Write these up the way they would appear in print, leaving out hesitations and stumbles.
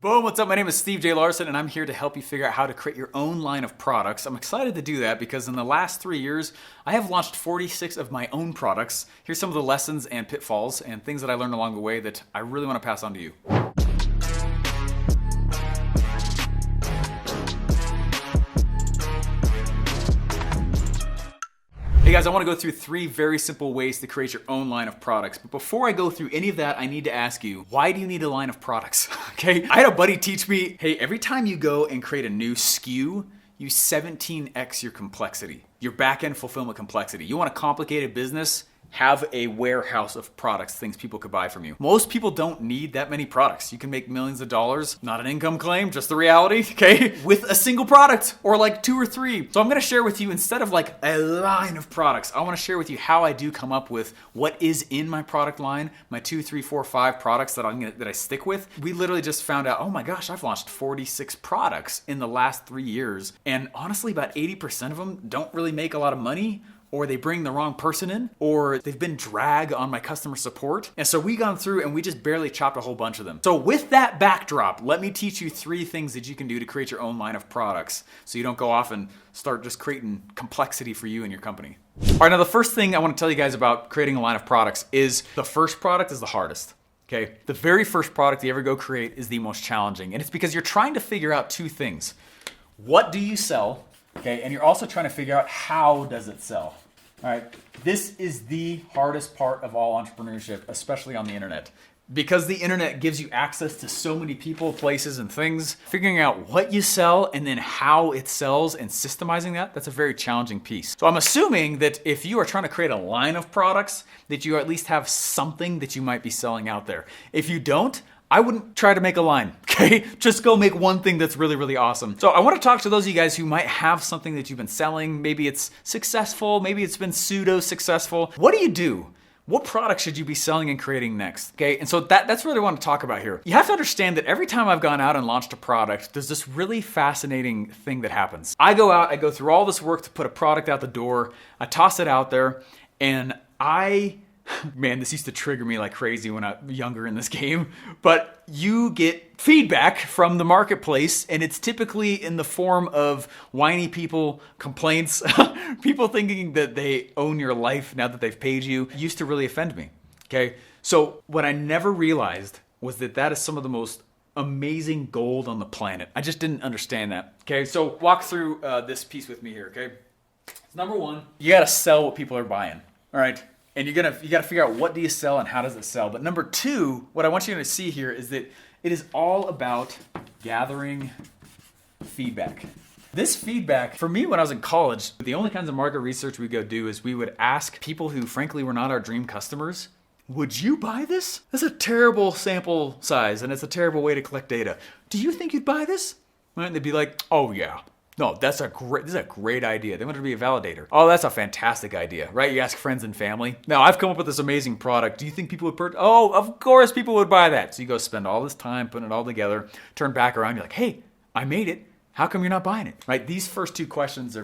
Boom, what's up? My name is J Larsen and I'm here to help you figure out how to create your own line of products. I'm excited to do that because in the last 3 years, I have launched 46 of my own products. Here's some of the lessons and pitfalls and things that I learned along the way that I really want to pass on to you. Hey guys, I want to go through 3 very simple ways to create your own line of products. But before I go through any of that, I need to ask you, why do you need a line of products? Okay, I had a buddy teach me, hey, every time you go and create a new SKU, you 17x your complexity, your back-end fulfillment complexity. You want a complicated business? Have a warehouse of products, things people could buy from you. Most people don't need that many products. You can make millions of dollars, not an income claim, just the reality, okay? With a single product or like 2 or 3. So I'm gonna share with you, instead of like a line of products, I wanna share with you how I do come up with what is in my product line, my 2, 3, 4, 5 products that I stick with. We literally just found out, oh my gosh, I've launched 46 products in the last 3 years. And honestly, about 80% of them don't really make a lot of money, or they bring the wrong person in, or they've been drag on my customer support. And so we gone through and we just barely chopped a whole bunch of them. So with that backdrop, let me teach you 3 things that you can do to create your own line of products so you don't go off and start just creating complexity for you and your company. All right, now the first thing I want to tell you guys about creating a line of products is the first product is the hardest. Okay, the very first product you ever go create is the most challenging. And it's because you're trying to figure out 2 things. What do you sell? Okay, and you're also trying to figure out how does it sell. All right, this is the hardest part of all entrepreneurship, especially on the internet. Because the internet gives you access to so many people, places, and things, figuring out what you sell and then how it sells and systemizing that's a very challenging piece. So I'm assuming that if you are trying to create a line of products, that you at least have something that you might be selling out there. If you don't, I wouldn't try to make a line, okay? Just go make one thing that's really, really awesome. So I want to talk to those of you guys who might have something that you've been selling. Maybe it's successful, maybe it's been pseudo-successful. What do you do? What product should you be selling and creating next? Okay, and so that's what I want to talk about here. You have to understand that every time I've gone out and launched a product, there's this really fascinating thing that happens. I go out, I go through all this work to put a product out the door, I toss it out there, and man, this used to trigger me like crazy when I was younger in this game, but you get feedback from the marketplace, and it's typically in the form of whiny people, complaints, people thinking that they own your life now that they've paid you. It used to really offend me, okay? So what I never realized was that is some of the most amazing gold on the planet. I just didn't understand that, okay? So walk through this piece with me here, okay? Number 1, you gotta sell what people are buying, all right? And you gotta figure out what do you sell and how does it sell. But number 2, what I want you to see here is that it is all about gathering feedback. This feedback, for me when I was in college, the only kinds of market research we go do is we would ask people who frankly were not our dream customers, would you buy this? That's a terrible sample size and it's a terrible way to collect data. Do you think you'd buy this? And they'd be like, oh yeah. No, this is a great idea. They wanted to be a validator. Oh, that's a fantastic idea, right? You ask friends and family. Now, I've come up with this amazing product. Do you think people would purchase? Oh, of course people would buy that. So you go spend all this time putting it all together, turn back around, you're like, hey, I made it. How come you're not buying it, right? These first 2 questions are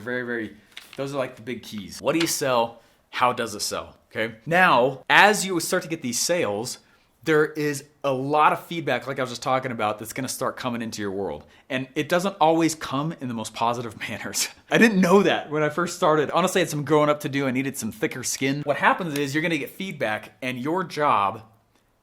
those are like the big keys. What do you sell? How does it sell, okay? Now, as you start to get these sales, there is a lot of feedback, like I was just talking about, that's gonna start coming into your world. And it doesn't always come in the most positive manners. I didn't know that when I first started. Honestly, I had some growing up to do. I needed some thicker skin. What happens is you're gonna get feedback, and your job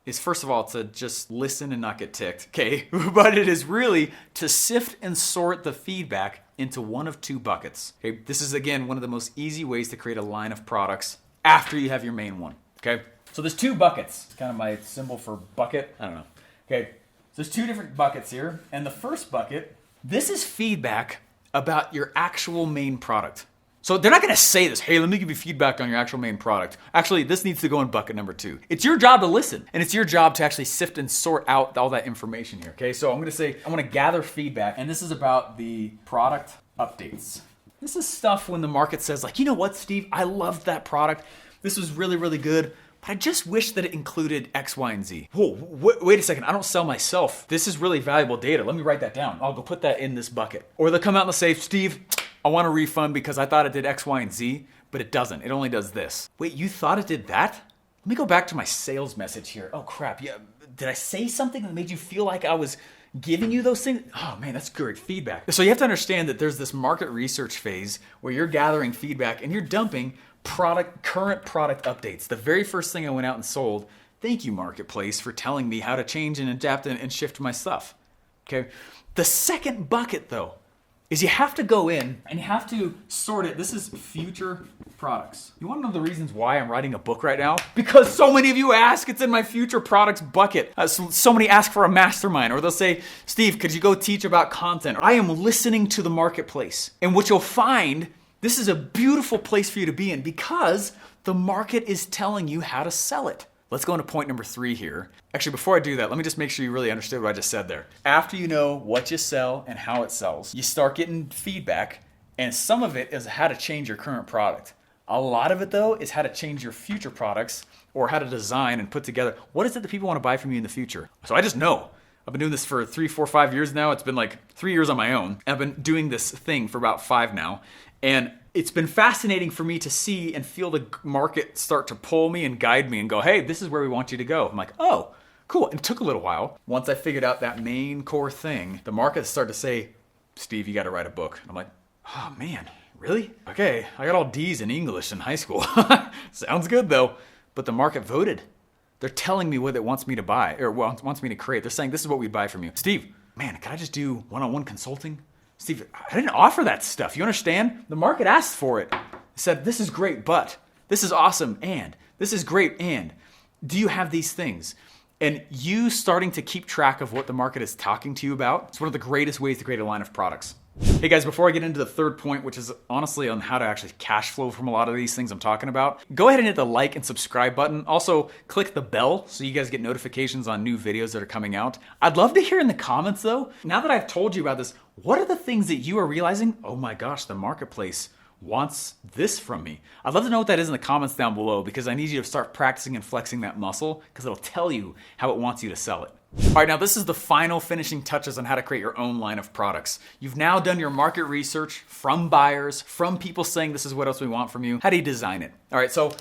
is, first of all, to just listen and not get ticked, okay? But it is really to sift and sort the feedback into one of 2 buckets, okay? This is, again, one of the most easy ways to create a line of products after you have your main one, okay? So there's 2 buckets. It's kind of my symbol for bucket. I don't know. Okay, so there's 2 different buckets here. And the first bucket, this is feedback about your actual main product. So they're not gonna say this, hey, let me give you feedback on your actual main product. Actually, this needs to go in bucket number 2. It's your job to listen, and it's your job to actually sift and sort out all that information here, okay? So I'm gonna say, I wanna gather feedback, and this is about the product updates. This is stuff when the market says like, you know what, Steve, I loved that product. This was really, really good. But I just wish that it included X, Y, and Z. Whoa, wait a second, I don't sell myself. This is really valuable data. Let me write that down. I'll go put that in this bucket. Or they'll come out and they'll say, Steve, I want a refund because I thought it did X, Y, and Z, but it doesn't. It only does this. Wait, you thought it did that? Let me go back to my sales message here. Oh crap, yeah. Did I say something that made you feel like I was giving you those things. Oh man, that's great feedback. So you have to understand that there's this market research phase where you're gathering feedback and you're dumping current product updates. The very first thing I went out and sold, thank you marketplace for telling me how to change and adapt and shift my stuff. Okay. The second bucket though, is you have to go in and you have to sort it. This is future products. You want to know the reasons why I'm writing a book right now? Because so many of you ask, it's in my future products bucket. So many ask for a mastermind, or they'll say, Steve, could you go teach about content? I am listening to the marketplace. And what you'll find, this is a beautiful place for you to be in because the market is telling you how to sell it. Let's go into point number 3 here. Actually, before I do that, let me just make sure you really understood what I just said there. After you know what you sell and how it sells, you start getting feedback, and some of it is how to change your current product. A lot of it, though, is how to change your future products or how to design and put together. What is it that people want to buy from you in the future? So I just know. I've been doing this for 3, 4, 5 years now. It's been like 3 years on my own. I've been doing this thing for about 5 now. And it's been fascinating for me to see and feel the market start to pull me and guide me and go, hey, this is where we want you to go. I'm like, oh, cool. And it took a little while. Once I figured out that main core thing, the market started to say, Steve, you got to write a book. I'm like, oh man, really? Okay, I got all D's in English in high school. Sounds good though. But the market voted. They're telling me what it wants me to buy or wants me to create. They're saying, this is what we buy from you. Steve, man, can I just do one-on-one consulting? Steve, I didn't offer that stuff. You understand? The market asked for it. It said, this is great, but this is awesome, and this is great, and do you have these things? And you starting to keep track of what the market is talking to you about, it's one of the greatest ways to create a line of products. Hey guys, before I get into the third point, which is honestly on how to actually cash flow from a lot of these things I'm talking about, go ahead and hit the like and subscribe button. Also, click the bell so you guys get notifications on new videos that are coming out. I'd love to hear in the comments though, now that I've told you about this, what are the things that you are realizing? Oh my gosh, the marketplace wants this from me. I'd love to know what that is in the comments down below because I need you to start practicing and flexing that muscle because it'll tell you how it wants you to sell it. All right, now this is the final finishing touches on how to create your own line of products. You've now done your market research from buyers, from people saying this is what else we want from you. How do you design it? All right, so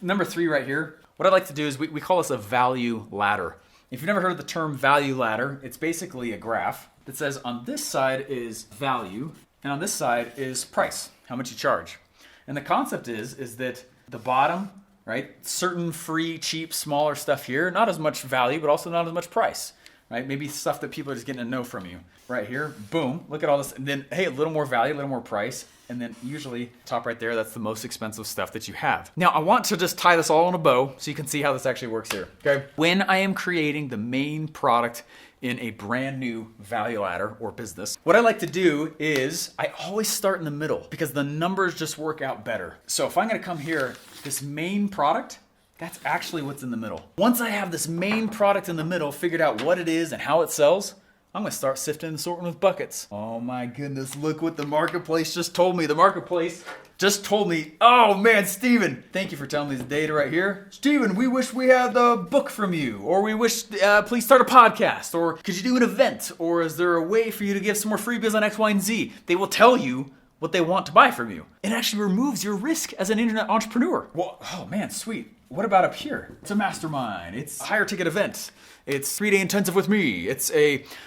number 3 right here, what I'd like to do is we call this a value ladder. If you've never heard of the term value ladder, it's basically a graph that says on this side is value and on this side is price, how much you charge. And the concept is that the bottom, right? Certain free, cheap, smaller stuff here, not as much value, but also not as much price, right? Maybe stuff that people are just getting to know from you. Right here, boom, look at all this. And then, hey, a little more value, a little more price. And then usually top right there, that's the most expensive stuff that you have. Now, I want to just tie this all in a bow so you can see how this actually works here, okay? When I am creating the main product in a brand new value ladder or business, what I like to do is I always start in the middle because the numbers just work out better. So if I'm gonna come here, this main product, that's actually what's in the middle. Once I have this main product in the middle, figured out what it is and how it sells, I'm gonna start sifting and sorting with buckets. Oh my goodness, look what the marketplace just told me. The marketplace just told me, oh man, Steven, thank you for telling me this data right here. Steven, we wish we had the book from you, or we wish, please start a podcast, or could you do an event, or is there a way for you to give some more freebies on X, Y, and Z? They will tell you what they want to buy from you. It actually removes your risk as an internet entrepreneur. Well, oh man, sweet. What about up here? It's a mastermind. It's a higher ticket event. It's 3-day intensive with me.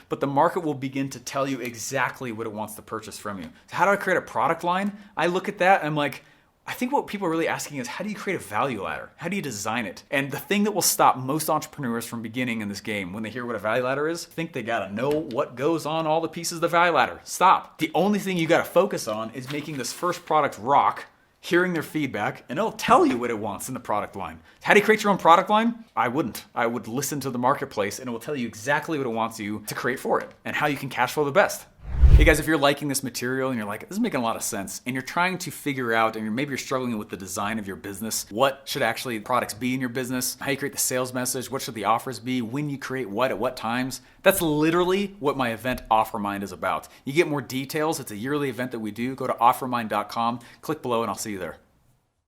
But the market will begin to tell you exactly what it wants to purchase from you. So how do I create a product line? I look at that and I'm like, I think what people are really asking is, how do you create a value ladder? How do you design it? And the thing that will stop most entrepreneurs from beginning in this game when they hear what a value ladder is, think they gotta know what goes on all the pieces of the value ladder. Stop. The only thing you gotta focus on is making this first product rock, hearing their feedback, and it'll tell you what it wants in the product line. How do you create your own product line? I wouldn't. I would listen to the marketplace and it will tell you exactly what it wants you to create for it and how you can cash flow the best. Hey guys, if you're liking this material and you're like, this is making a lot of sense, and you're trying to figure out, and maybe you're struggling with the design of your business, what should actually products be in your business, how you create the sales message, what should the offers be, when you create what, at what times, that's literally what my event Offermind is about. You get more details. It's a yearly event that we do. Go to offermind.com, click below, and I'll see you there.